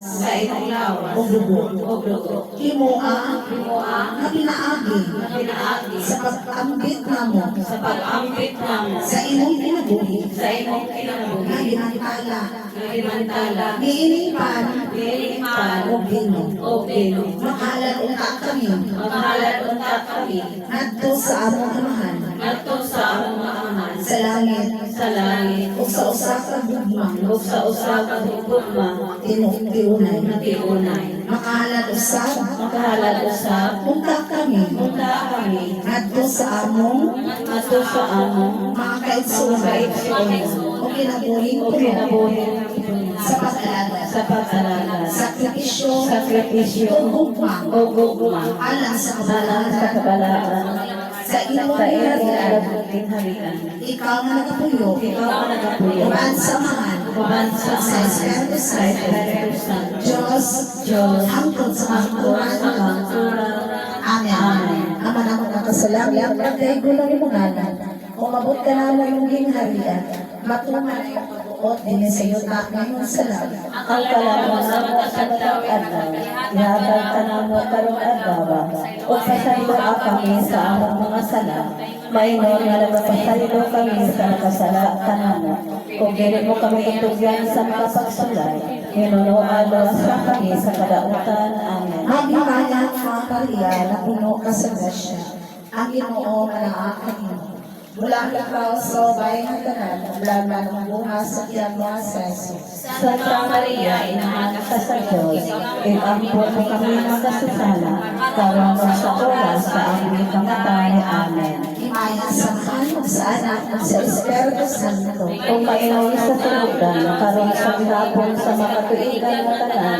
sa imong lawas o dugo. o dugo. Himoa Himoa na pinaagi na pinaagi sa pag-ambit namo sa pag-ambit namo sa imong kinabuhi sa imong na kinabuhi ginantala na himantala niinipan nilipan o Ginoo. o Ginoo. Makahalan unta kami Maghalad unta kami ngadto sa among amahan ngadto sa among amahan sa langit sa langit o sa usa ka gugma ug sa usa ka hukma tinuunay. natiunay. Makahalan usab Maghalad usab unta kami unta kami ngadto sa among ngadto sa among mga kaigsunan o kinabuhing o puno kinabuhi sa pag-alaga sa pag-alaga sakripisyo sakripisyo o gugma o gugma alang sa alang sa kabanalan kabalaan sa imong sa iyong hinabian. ginharian. Ikaw nga nagapuyo Ikaw ang nagapuyo uban samahan uban sa sa Espiritu sa Santo Espiritu Santo Diyos Diyos hangtod sa hangtod sa hangturan. hangturan. Amen. Amen. Ama naman ang kasalanan pagkay gulang mo ngalan. Kung mabot ka na mo yung gingharian, matuman na yung pagbuot din sa iyo na ngayon sa langit. Ang kalaman sa mga adlaw, ihatag ka na mo karong adlaw, o pasaylo kami sa among mga sala, maingon nga nagpasaylo kami sa nakasala kanamo. Kung dili mo kami itugyan sa mga pagsulay, hinunuan sa kami sa kadautan. Amen. Magimaya ang mga Maria na puno ka sa grasya. Ang Ginoo manaakan mo. Mula ikaw sa bayan ng tanan, mula na ng bunga sa tiyan mo sa Jesus. Santa Maria, inahan ka sa Diyos, ipampun mo kami ng kasusala, karong sa oras sa aming kamatay. Amen. Himaya sa Mahal, sa Anak, at sa Espiritu Santo. Kung maingon sa tulugan, karon sa gihapon sa mga tuigan na tanan,